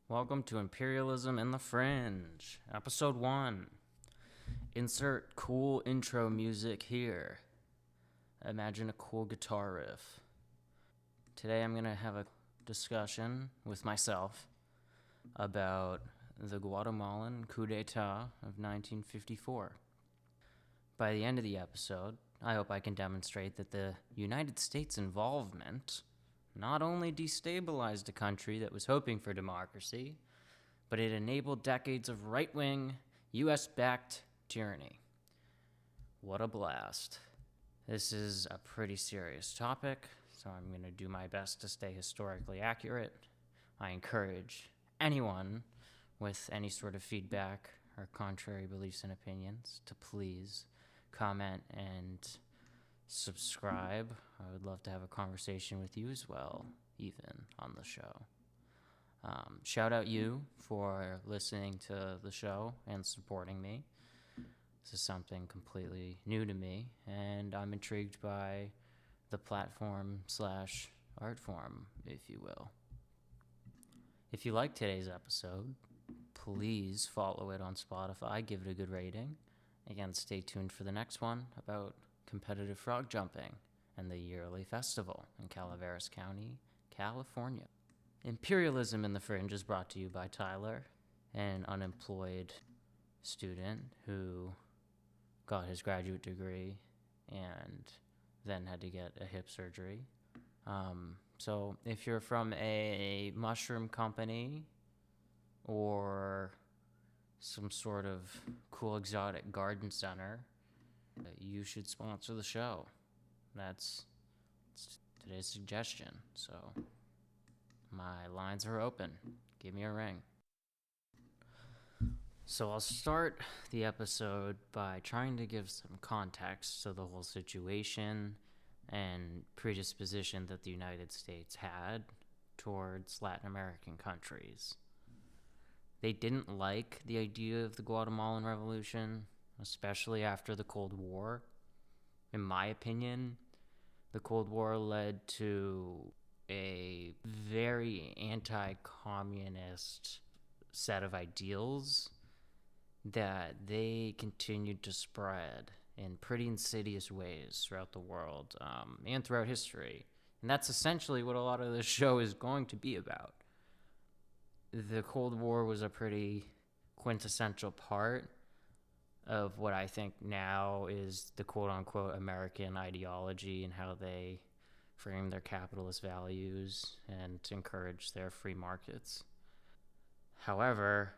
Welcome to Imperialism and the Fringe, Episode 1. Insert cool intro music here. Imagine a cool guitar riff. Today I'm going to have a discussion with myself about the Guatemalan coup d'etat of 1954. By the end of the episode, I hope I can demonstrate that the United States involvement not only destabilized a country that was hoping for democracy, but it enabled decades of right-wing, U.S.-backed tyranny. What a blast. This is a pretty serious topic, so I'm going to do my best to stay historically accurate. I encourage anyone with any sort of feedback or contrary beliefs and opinions to please comment and subscribe. I would love to have a conversation with you as well, even on the show. Shout out you for listening to the show and supporting me. This is something completely new to me, and I'm intrigued by the platform/art form, if you will. If you like today's episode, please follow it on Spotify, give it a good rating. Again, stay tuned for the next one about competitive frog jumping and the yearly festival in Calaveras County, California. Imperialism in the Fringe is brought to you by Tyler, an unemployed student who got his graduate degree and then had to get a hip surgery. So if you're from a mushroom company or some sort of cool exotic garden center, you should sponsor the show. That's today's suggestion. So my lines are open. Give me a ring. So I'll start the episode by trying to give some context to the whole situation and predisposition that the United States had towards Latin American countries. They didn't like the idea of the Guatemalan Revolution, especially after the Cold War. In my opinion, the Cold War led to a very anti-communist set of ideals that they continued to spread in pretty insidious ways throughout the world and throughout history. And that's essentially what a lot of this show is going to be about. The Cold War was a pretty quintessential part of what I think now is the quote-unquote American ideology and how they frame their capitalist values and encourage their free markets. However,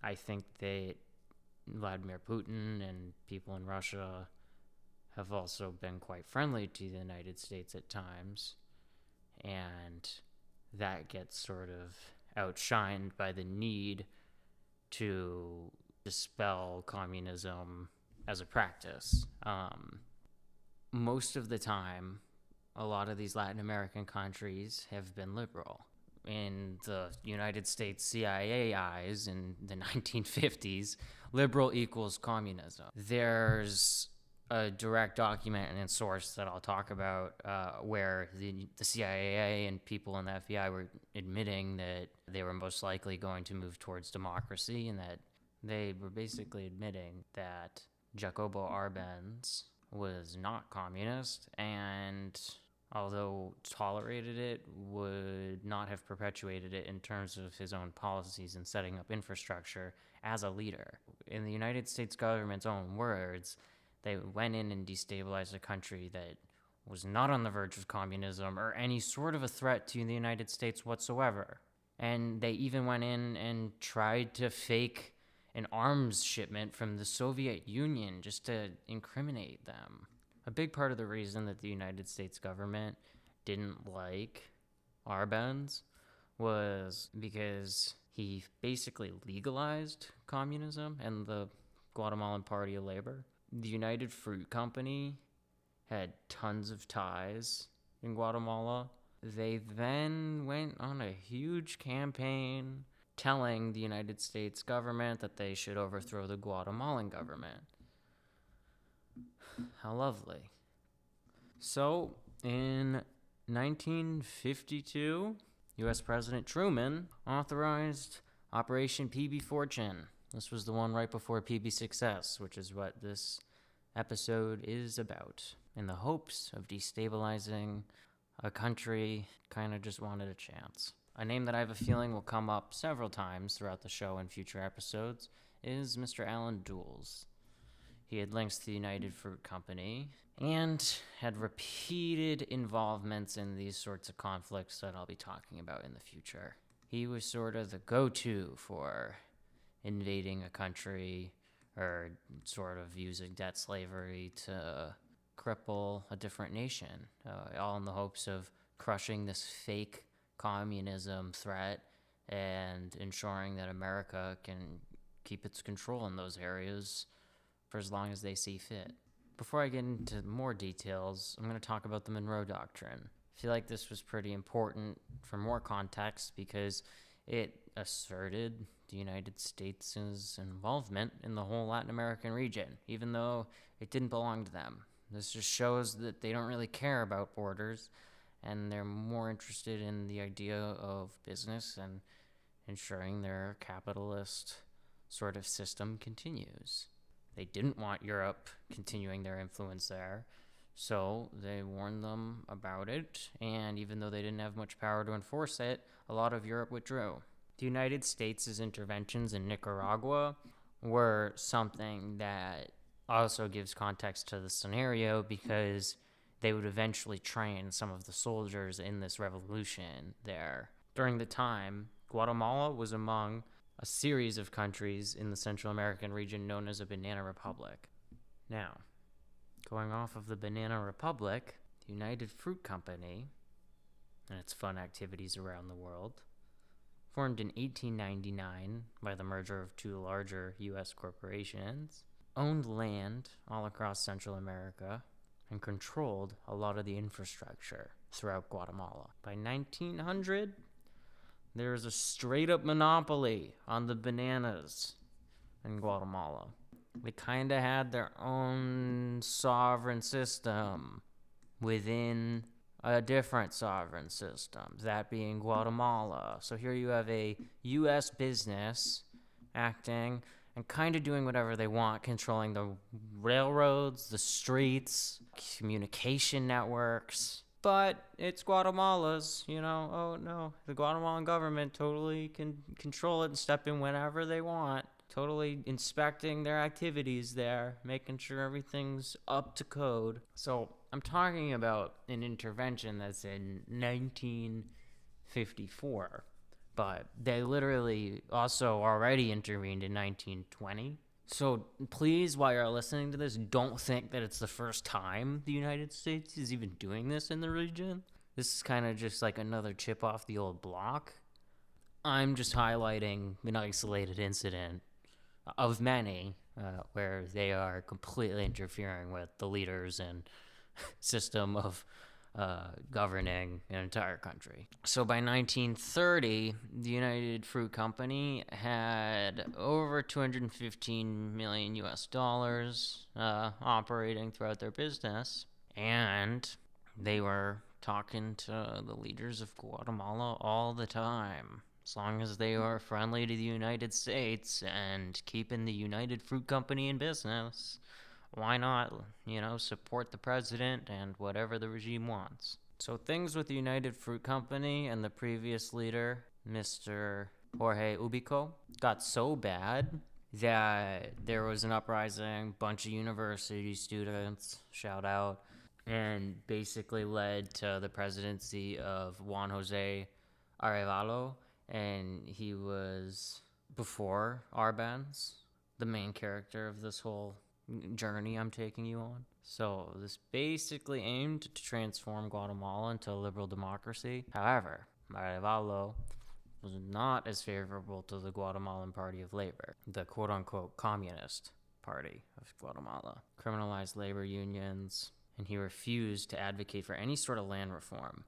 I think that Vladimir Putin and people in Russia have also been quite friendly to the United States at times, and that gets sort of outshined by the need to dispel communism as a practice. Most of the time, a lot of these Latin American countries have been liberal. In the United States CIA eyes in the 1950s, liberal equals communism. There's a direct document and source that I'll talk about where the CIA and people in the FBI were admitting that they were most likely going to move towards democracy, and that they were basically admitting that Jacobo Arbenz was not communist, and although tolerated it, would not have perpetuated it in terms of his own policies and setting up infrastructure as a leader. In the United States government's own words, they went in and destabilized a country that was not on the verge of communism or any sort of a threat to the United States whatsoever. And they even went in and tried to fake an arms shipment from the Soviet Union just to incriminate them. A big part of the reason that the United States government didn't like Arbenz was because he basically legalized communism and the Guatemalan Party of Labor. The United Fruit Company had tons of ties in Guatemala. They then went on a huge campaign telling the United States government that they should overthrow the Guatemalan government. How lovely. So, in 1952, U.S. President Truman authorized Operation PB Fortune. This was the one right before PBSuccess, which is what this episode is about, in the hopes of destabilizing a country kind of just wanted a chance. A name that I have a feeling will come up several times throughout the show and future episodes is Mr. Allen Dulles. He had links to the United Fruit Company and had repeated involvements in these sorts of conflicts that I'll be talking about in the future. He was sort of the go-to for invading a country or sort of using debt slavery to cripple a different nation, all in the hopes of crushing this fake communism threat and ensuring that America can keep its control in those areas for as long as they see fit. Before I get into more details, I'm going to talk about the Monroe Doctrine. I feel like this was pretty important for more context because it asserted the United States' involvement in the whole Latin American region, even though it didn't belong to them. This just shows that they don't really care about borders, and they're more interested in the idea of business and ensuring their capitalist sort of system continues. They didn't want Europe continuing their influence there, so they warned them about it, and even though they didn't have much power to enforce it, a lot of Europe withdrew. The United States' interventions in Nicaragua were something that also gives context to the scenario because they would eventually train some of the soldiers in this revolution there. During the time, Guatemala was among a series of countries in the Central American region known as a Banana Republic. Now, going off of the Banana Republic, the United Fruit Company and its fun activities around the world, formed in 1899 by the merger of two larger U.S. corporations, owned land all across Central America, and controlled a lot of the infrastructure throughout Guatemala. By 1900, there was a straight-up monopoly on the bananas in Guatemala. They kind of had their own sovereign system within a different sovereign system, that being Guatemala. So here you have a U.S. business acting and kind of doing whatever they want, controlling the railroads, the streets, communication networks. But it's Guatemala's, oh no, the Guatemalan government totally can control it and step in whenever they want. Totally inspecting their activities there, making sure everything's up to code. So I'm talking about an intervention that's in 1954, but they literally also already intervened in 1920. So please, while you're listening to this, don't think that it's the first time the United States is even doing this in the region. This is kind of just like another chip off the old block. I'm just highlighting an isolated incident of many where they are completely interfering with the leaders and system of governing an entire country. So by 1930, the United Fruit Company had over 215 million US dollars operating throughout their business, and they were talking to the leaders of Guatemala all the time. As long as they are friendly to the United States and keeping the United Fruit Company in business, why not, support the president and whatever the regime wants. So things with the United Fruit Company and the previous leader, Mr. Jorge Ubico, got so bad that there was an uprising, bunch of university students, shout out, and basically led to the presidency of Juan Jose Arevalo, and he was, before Arbenz, the main character of this whole journey I'm taking you on. So this basically aimed to transform Guatemala into a liberal democracy. However, Arevalo was not as favorable to the Guatemalan Party of Labor, the quote-unquote communist party of Guatemala. Criminalized labor unions, and he refused to advocate for any sort of land reform,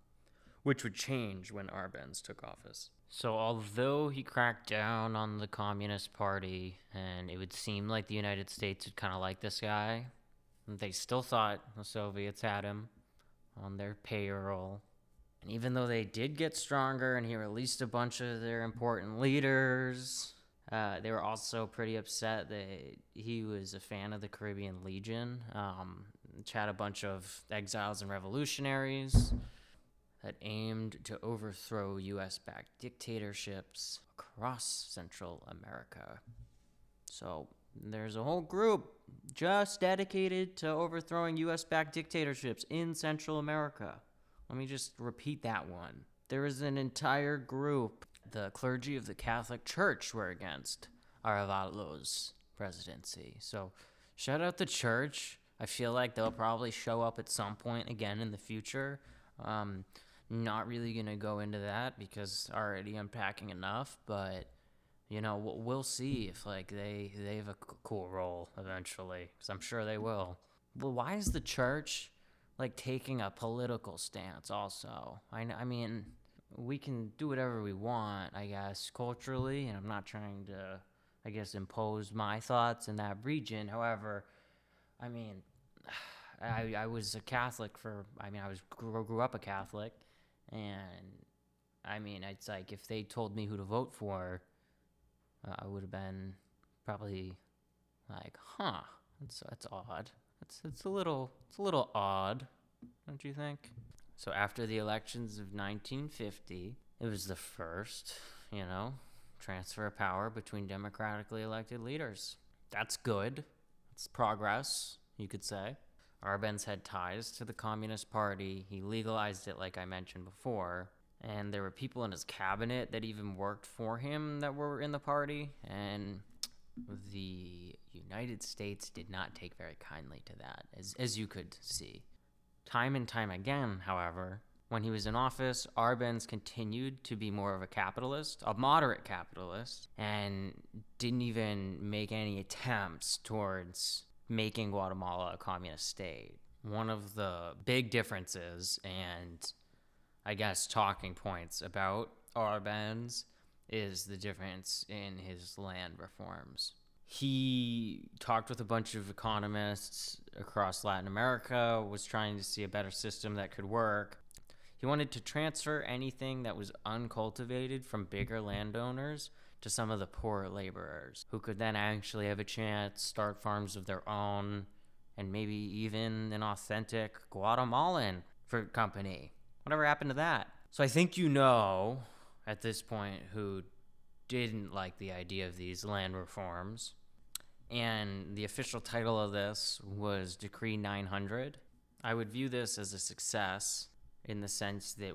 which would change when Arbenz took office. So although he cracked down on the Communist Party, and it would seem like the United States would kind of like this guy, they still thought the Soviets had him on their payroll. And even though they did get stronger and he released a bunch of their important leaders, they were also pretty upset that he was a fan of the Caribbean Legion, which had a bunch of exiles and revolutionaries that aimed to overthrow U.S.-backed dictatorships across Central America. So there's a whole group just dedicated to overthrowing U.S.-backed dictatorships in Central America. Let me just repeat that one. There is an entire group. The clergy of the Catholic Church were against Arévalo's presidency. So shout out the church. I feel like they'll probably show up at some point again in the future. Not really going to go into that because already unpacking enough, but you know, we'll see if like they have a cool role eventually, because I'm sure they will. Well, why is the church like taking a political stance also? I mean, we can do whatever we want, I guess, culturally, and I'm not trying to, I guess, impose my thoughts in that region. However, I mean, I was a Catholic grew up a Catholic, and I mean, it's like if they told me who to vote for, I would have been probably like, huh, that's odd. It's a little odd, don't you think? So after the elections of 1950, it was the first, transfer of power between democratically elected leaders. That's good. It's progress, you could say. Arbenz had ties to the Communist Party. He legalized it, like I mentioned before. And there were people in his cabinet that even worked for him that were in the party. And the United States did not take very kindly to that, as you could see. Time and time again, however, when he was in office, Arbenz continued to be more of a capitalist, a moderate capitalist, and didn't even make any attempts towards making Guatemala a communist state. One of the big differences and, I guess, talking points about Arbenz is the difference in his land reforms. He talked with a bunch of economists across Latin America, was trying to see a better system that could work. He wanted to transfer anything that was uncultivated from bigger landowners to some of the poor laborers, who could then actually have a chance, start farms of their own, and maybe even an authentic Guatemalan fruit company. Whatever happened to that? So I think you know, at this point, who didn't like the idea of these land reforms. And the official title of this was Decree 900. I would view this as a success in the sense that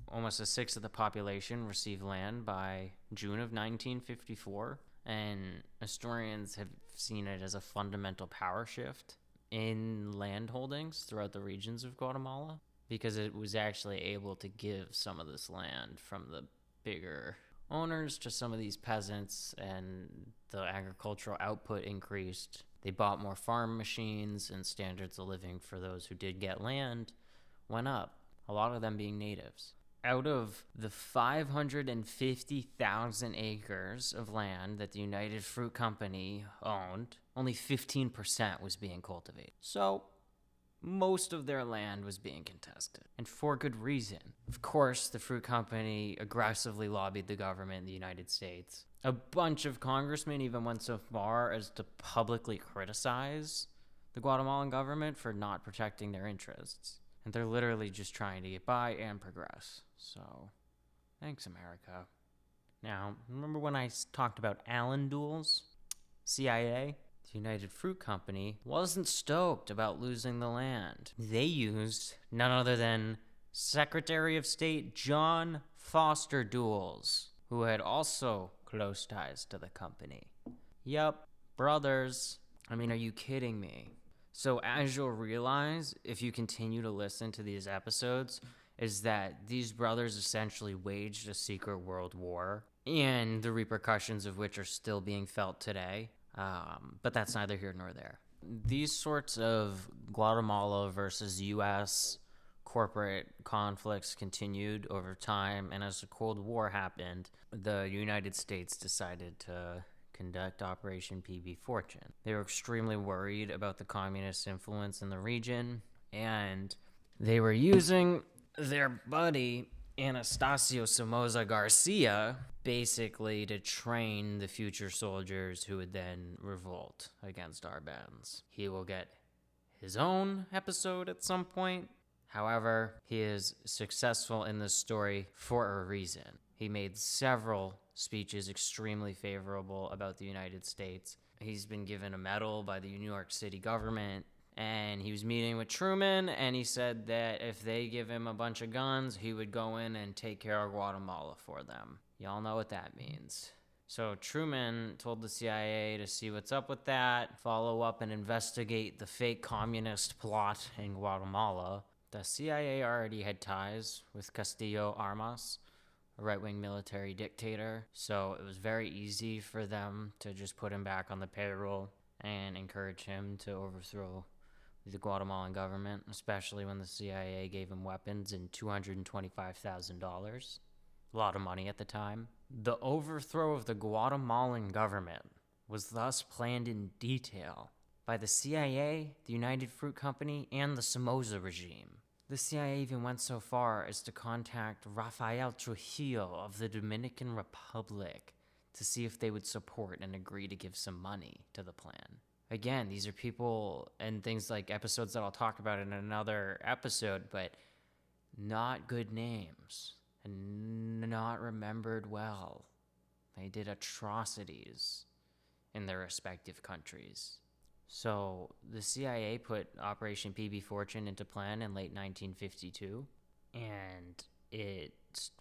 almost a sixth of the population received land by June of 1954, and historians have seen it as a fundamental power shift in land holdings throughout the regions of Guatemala, because it was actually able to give some of this land from the bigger owners to some of these peasants, and the agricultural output increased. They bought more farm machines, and standards of living for those who did get land went up, a lot of them being natives. Out of the 550,000 acres of land that the United Fruit Company owned, only 15% was being cultivated. So most of their land was being contested, and for good reason. Of course, the fruit company aggressively lobbied the government in the United States. A bunch of congressmen even went so far as to publicly criticize the Guatemalan government for not protecting their interests. And they're literally just trying to get by and progress. So, thanks, America. Now, remember when I talked about Allen duels? CIA? The United Fruit Company wasn't stoked about losing the land. They used none other than Secretary of State John Foster Dulles, who had also close ties to the company. Yup, brothers. I mean, are you kidding me? So as you'll realize, if you continue to listen to these episodes, is that these brothers essentially waged a secret world war, and the repercussions of which are still being felt today. But that's neither here nor there. These sorts of Guatemala versus U.S. corporate conflicts continued over time, and as the Cold War happened, the United States decided to conduct Operation PB Fortune. They were extremely worried about the communist influence in the region, and they were using their buddy Anastasio Somoza Garcia, basically to train the future soldiers who would then revolt against Arbenz. He will get his own episode at some point. However, he is successful in this story for a reason. He made several speeches extremely favorable about the United States. He's been given a medal by the New York City government, and he was meeting with Truman, and he said that if they give him a bunch of guns, he would go in and take care of Guatemala for them. Y'all know what that means. So Truman told the CIA to see what's up with that, follow up and investigate the fake communist plot in Guatemala. The CIA already had ties with Castillo Armas, a right-wing military dictator, so it was very easy for them to just put him back on the payroll and encourage him to overthrow the Guatemalan government, especially when the CIA gave him weapons and $225,000. A lot of money at the time. The overthrow of the Guatemalan government was thus planned in detail by the CIA, the United Fruit Company, and the Somoza regime. The CIA even went so far as to contact Rafael Trujillo of the Dominican Republic to see if they would support and agree to give some money to the plan. Again, these are people and things like episodes that I'll talk about in another episode, but not good names and not remembered well. They did atrocities in their respective countries. So the CIA put Operation PB Fortune into plan in late 1952, and it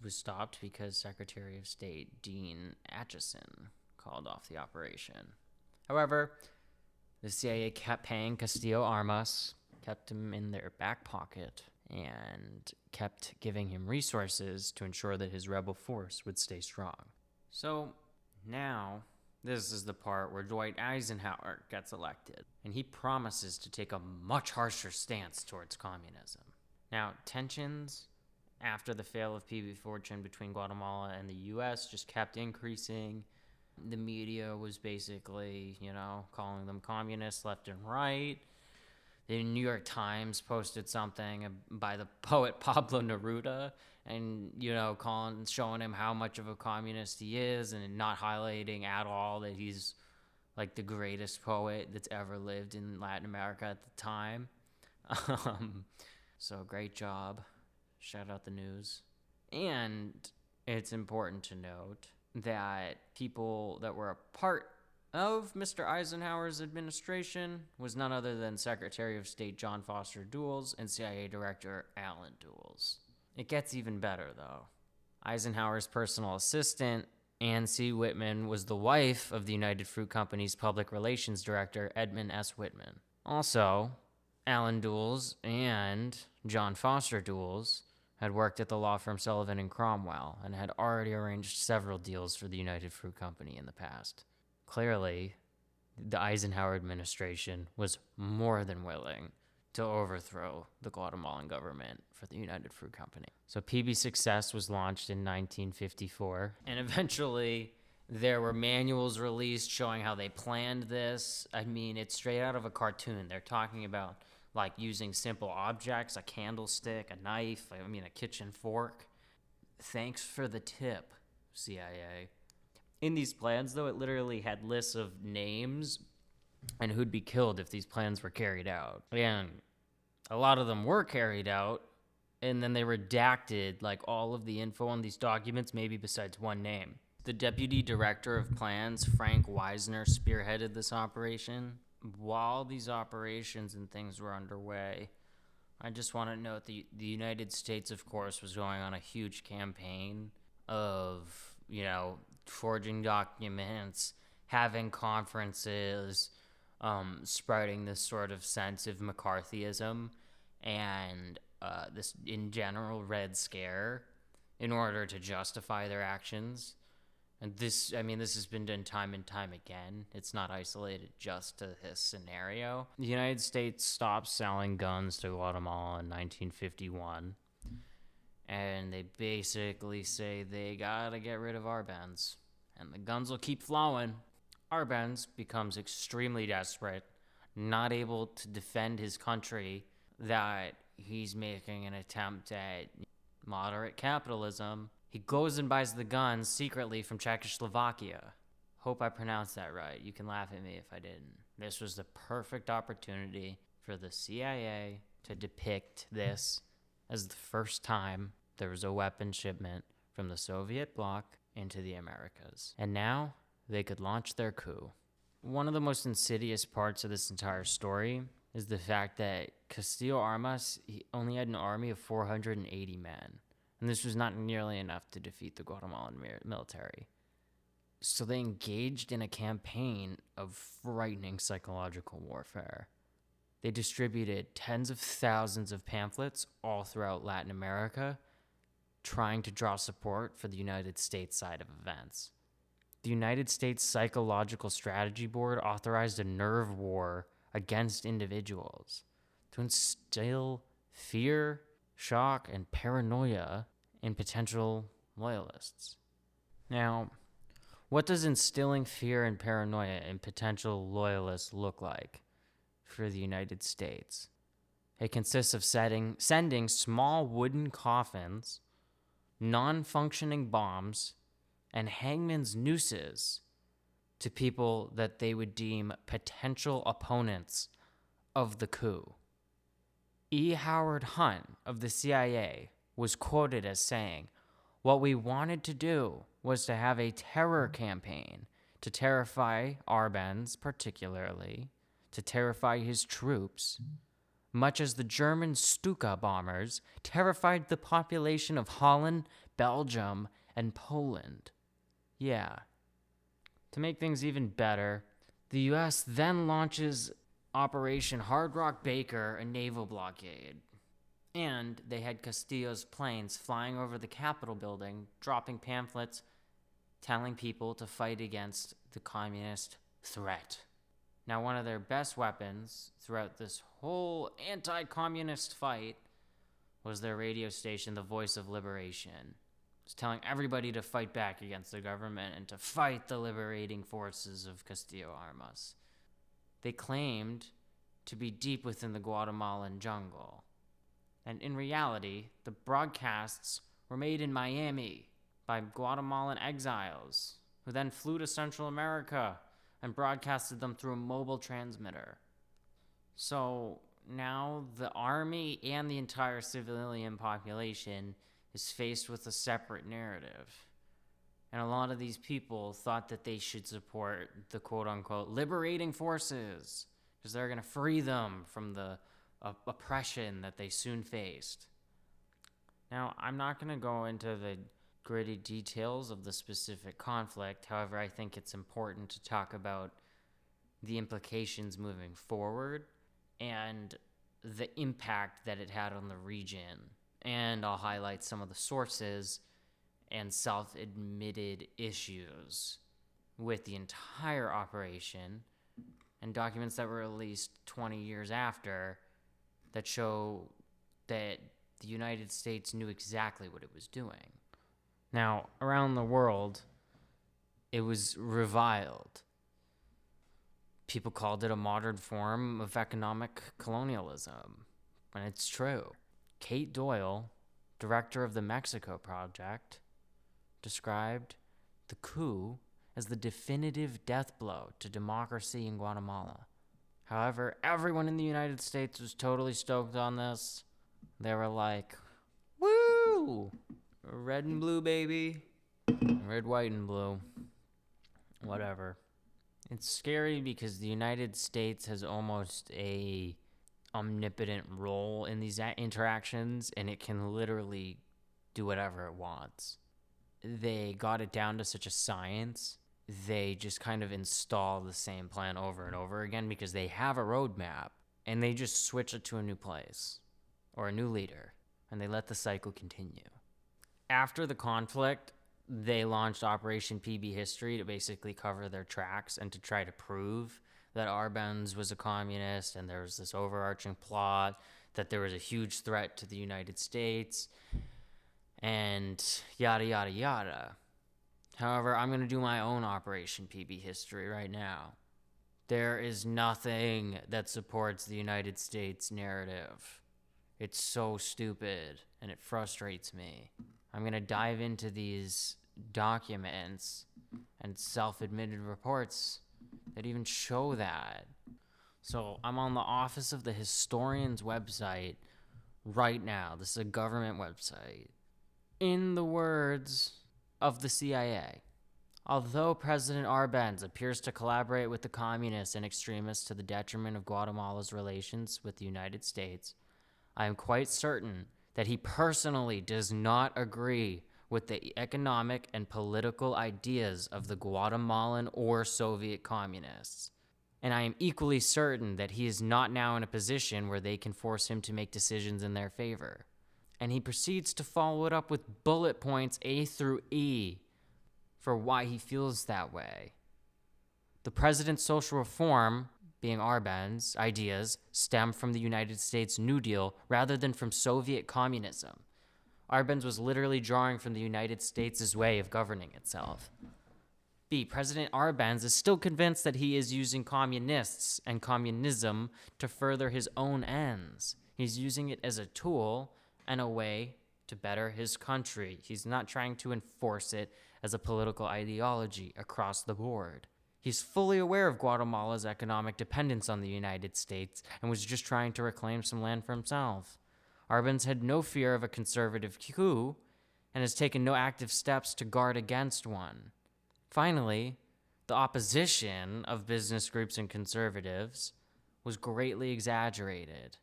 was stopped because Secretary of State Dean Acheson called off the operation. However, the CIA kept paying Castillo Armas, kept him in their back pocket, and kept giving him resources to ensure that his rebel force would stay strong. So now, this is the part where Dwight Eisenhower gets elected, and he promises to take a much harsher stance towards communism. Now, tensions after the fail of PB Fortune between Guatemala and the U.S. just kept increasing. The media was basically, calling them communists left and right. The New York Times posted something by the poet Pablo Neruda and, showing him how much of a communist he is and not highlighting at all that he's like the greatest poet that's ever lived in Latin America at the time. So great job. Shout out the news. And it's important to note that people that were a part of Mr. Eisenhower's administration was none other than Secretary of State John Foster Dulles and CIA Director Allen Dulles. It gets even better, though. Eisenhower's personal assistant, Ann C. Whitman, was the wife of the United Fruit Company's public relations director, Edmund S. Whitman. Also, Allen Dulles and John Foster Dulles had worked at the law firm Sullivan and Cromwell and had already arranged several deals for the United Fruit Company in the past. Clearly, the Eisenhower administration was more than willing to overthrow the Guatemalan government for the United Fruit Company. So PBSuccess was launched in 1954, and eventually there were manuals released showing how they planned this. I mean, it's straight out of a cartoon. They're talking about like using simple objects, a candlestick, a knife, a kitchen fork. Thanks for the tip, CIA. In these plans, though, it literally had lists of names and who'd be killed if these plans were carried out. And a lot of them were carried out, and then they redacted like all of the info on these documents, maybe besides one name. The deputy director of plans, Frank Wisner, spearheaded this operation. While these operations and things were underway, I just want to note the United States, of course, was going on a huge campaign of, forging documents, having conferences, spreading this sort of sense of McCarthyism and this, in general, Red Scare in order to justify their actions. And this has been done time and time again. It's not isolated just to this scenario. The United States stopped selling guns to Guatemala in 1951. And they basically say they gotta get rid of Arbenz. And the guns will keep flowing. Arbenz becomes extremely desperate, not able to defend his country, that he's making an attempt at Moderate capitalism. He goes and buys the guns secretly from Czechoslovakia. Hope I pronounced that right. You can laugh at me if I didn't. This was the perfect opportunity for the CIA to depict this as the first time there was a weapon shipment from the Soviet bloc into the Americas. And now they could launch their coup. One of the most insidious parts of this entire story is the fact that Castillo Armas, he only had an army of 480 men. And this was not nearly enough to defeat the Guatemalan military. So they engaged in a campaign of frightening psychological warfare. They distributed tens of thousands of pamphlets all throughout Latin America, trying to draw support for the United States side of events. The United States Psychological Strategy Board authorized a nerve war against individuals to instill fear, shock, and paranoia in potential loyalists. Now, what does instilling fear and paranoia in potential loyalists look like for the United States? It consists of sending small wooden coffins, non-functioning bombs, and hangman's nooses to people that they would deem potential opponents of the coup. E. Howard Hunt of the CIA was quoted as saying, "What we wanted to do was to have a terror campaign to terrify Arbenz, particularly, to terrify his troops, much as the German Stuka bombers terrified the population of Holland, Belgium, and Poland." Yeah. To make things even better, the U.S. then launches Operation Hard Rock Baker, a naval blockade. And they had Castillo's planes flying over the Capitol building, dropping pamphlets, telling people to fight against the communist threat. Now, one of their best weapons throughout this whole anti-communist fight was their radio station, The Voice of Liberation. It was telling everybody to fight back against the government and to fight the liberating forces of Castillo Armas. They claimed to be deep within the Guatemalan jungle. And in reality, the broadcasts were made in Miami by Guatemalan exiles, who then flew to Central America and broadcasted them through a mobile transmitter. So now the army and the entire civilian population is faced with a separate narrative. And a lot of these people thought that they should support the quote-unquote liberating forces because they're going to free them from the oppression that they soon faced. Now, I'm not going to go into the gritty details of the specific conflict. However, I think it's important to talk about the implications moving forward and the impact that it had on the region. And I'll highlight some of the sources and self-admitted issues with the entire operation and documents that were released 20 years after that show that the United States knew exactly what it was doing. Now, around the world, it was reviled. People called it a modern form of economic colonialism, and it's true. Kate Doyle, director of the Mexico Project, described the coup as the definitive death blow to democracy in Guatemala. However, everyone in the United States was totally stoked on this. They were like, woo! Red and blue, baby. Red, white, and blue. Whatever. It's scary because the United States has almost a omnipotent role in these interactions, and it can literally do whatever it wants. They got it down to such a science. They just kind of install the same plan over and over again because they have a roadmap, and they just switch it to a new place or a new leader, and they let the cycle continue. After the conflict, they launched Operation PB History to basically cover their tracks and to try to prove that Arbenz was a communist and there was this overarching plot, that there was a huge threat to the United States, and yada, yada, yada. However, I'm going to do my own Operation PB History right now. There is nothing that supports the United States narrative. It's so stupid, and it frustrates me. I'm going to dive into these documents and self-admitted reports that even show that. So I'm on the Office of the Historian's website right now. This is a government website. In the words of the CIA, although President Arbenz appears to collaborate with the communists and extremists to the detriment of Guatemala's relations with the United States, I am quite certain that he personally does not agree with the economic and political ideas of the Guatemalan or Soviet communists. And I am equally certain that he is not now in a position where they can force him to make decisions in their favor. And he proceeds to follow it up with bullet points A through E for why he feels that way. The president's social reform, being Arbenz, ideas stem from the United States New Deal rather than from Soviet communism. Arbenz was literally drawing from the United States' way of governing itself. B. President Arbenz is still convinced that he is using communists and communism to further his own ends. He's using it as a tool and a way to better his country. He's not trying to enforce it as a political ideology across the board. He's fully aware of Guatemala's economic dependence on the United States and was just trying to reclaim some land for himself. Arbenz had no fear of a conservative coup and has taken no active steps to guard against one. Finally, the opposition of business groups and conservatives was greatly exaggerated.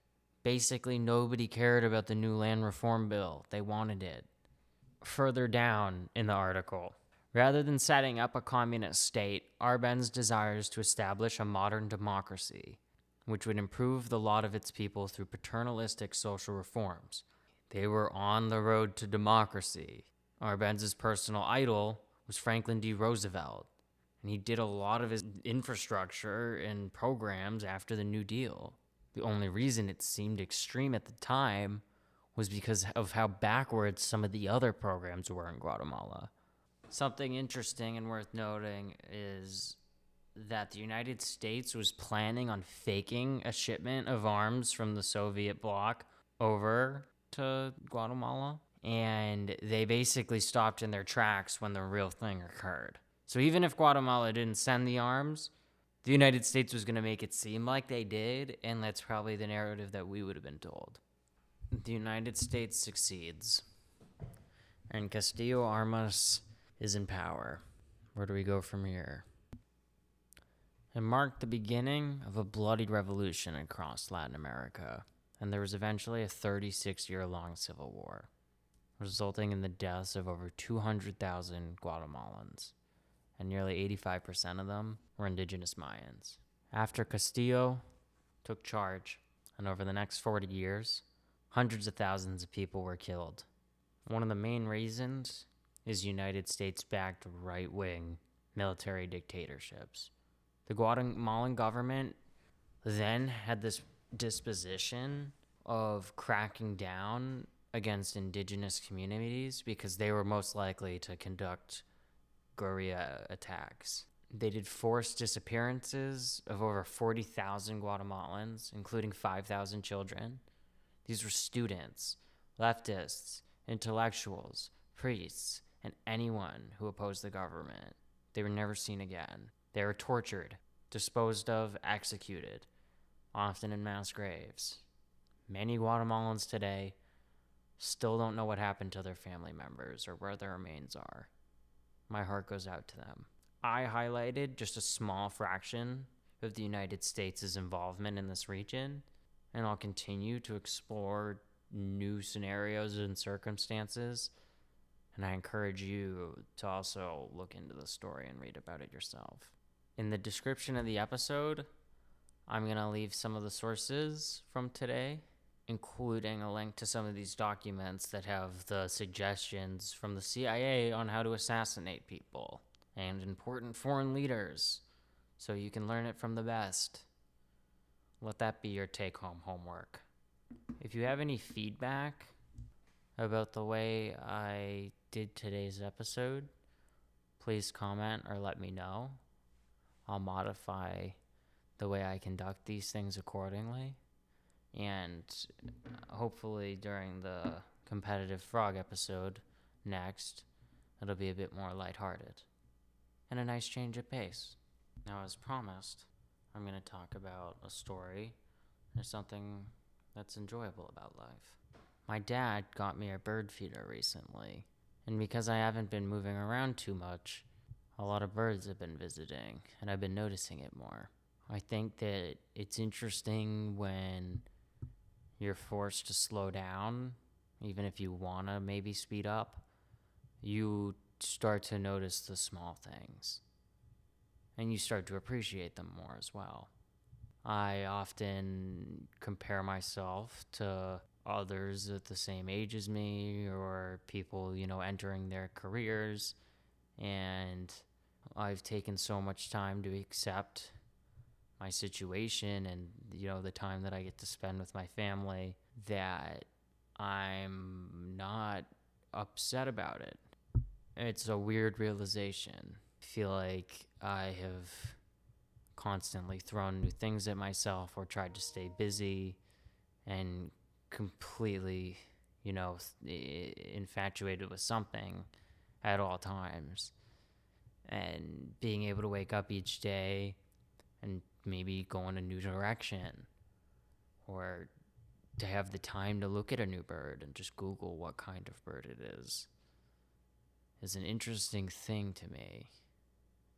Basically, nobody cared about the new land reform bill. They wanted it. Further down in the article, rather than setting up a communist state, Arbenz desires to establish a modern democracy, which would improve the lot of its people through paternalistic social reforms. They were on the road to democracy. Arbenz's personal idol was Franklin D. Roosevelt, and he did a lot of his infrastructure and programs after the New Deal. The only reason it seemed extreme at the time was because of how backwards some of the other programs were in Guatemala. Something interesting and worth noting is that the United States was planning on faking a shipment of arms from the Soviet bloc over to Guatemala, and they basically stopped in their tracks when the real thing occurred. So even if Guatemala didn't send the arms, the United States was going to make it seem like they did, and that's probably the narrative that we would have been told. The United States succeeds, and Castillo Armas is in power. Where do we go from here? It marked the beginning of a bloody revolution across Latin America, and there was eventually a 36-year-long civil war, resulting in the deaths of over 200,000 Guatemalans, and nearly 85% of them were indigenous Mayans. After Castillo took charge, and over the next 40 years, hundreds of thousands of people were killed. One of the main reasons is United States-backed right-wing military dictatorships. The Guatemalan government then had this disposition of cracking down against indigenous communities because they were most likely to conduct guerrilla attacks. They did forced disappearances of over 40,000 Guatemalans, including 5,000 children. These were students, leftists, intellectuals, priests, and anyone who opposed the government. They were never seen again. They were tortured, disposed of, executed, often in mass graves. Many Guatemalans today still don't know what happened to their family members or where their remains are. My heart goes out to them. I highlighted just a small fraction of the United States' involvement in this region, and I'll continue to explore new scenarios and circumstances, and I encourage you to also look into the story and read about it yourself. In the description of the episode, I'm going to leave some of the sources from today, including a link to some of these documents that have the suggestions from the CIA on how to assassinate people and important foreign leaders, so you can learn it from the best. Let that be your take-home homework. If you have any feedback about the way I did today's episode, please comment or let me know. I'll modify the way I conduct these things accordingly. And hopefully during the competitive frog episode next, it'll be a bit more lighthearted and a nice change of pace. Now, as promised, I'm going to talk about a story or something that's enjoyable about life. My dad got me a bird feeder recently, and because I haven't been moving around too much, a lot of birds have been visiting, and I've been noticing it more. I think that it's interesting when you're forced to slow down, even if you want to maybe speed up. You start to notice the small things, and you start to appreciate them more as well. I often compare myself to others at the same age as me, or people, entering their careers, and I've taken so much time to accept my situation and, the time that I get to spend with my family that I'm not upset about it. It's a weird realization. I feel like I have constantly thrown new things at myself or tried to stay busy and completely, infatuated with something at all times. And being able to wake up each day and maybe go in a new direction, or to have the time to look at a new bird and just Google what kind of bird it is an interesting thing to me.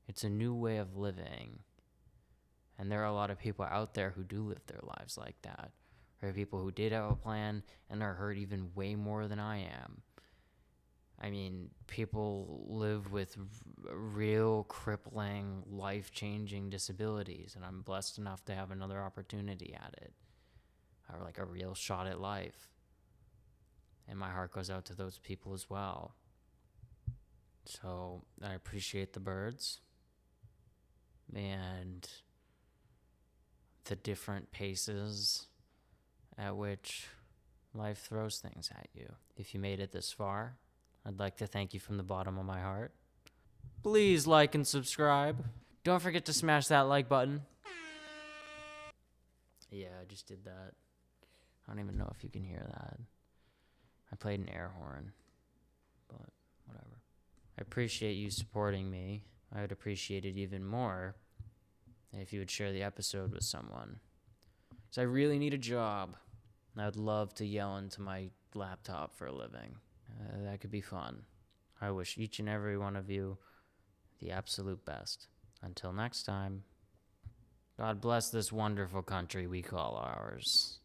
It's a new way of living. And there are a lot of people out there who do live their lives like that. There are people who did have a plan and are hurt even way more than I am. I mean, people live with real crippling, life-changing disabilities, and I'm blessed enough to have another opportunity at it, or like a real shot at life. And my heart goes out to those people as well. So I appreciate the birds and the different paces at which life throws things at you. If you made it this far, I'd like to thank you from the bottom of my heart. Please like and subscribe. Don't forget to smash that like button. Yeah, I just did that. I don't even know if you can hear that. I played an air horn, but whatever. I appreciate you supporting me. I would appreciate it even more if you would share the episode with someone. Because I really need a job. I would love to yell into my laptop for a living. That could be fun. I wish each and every one of you the absolute best. Until next time, God bless this wonderful country we call ours.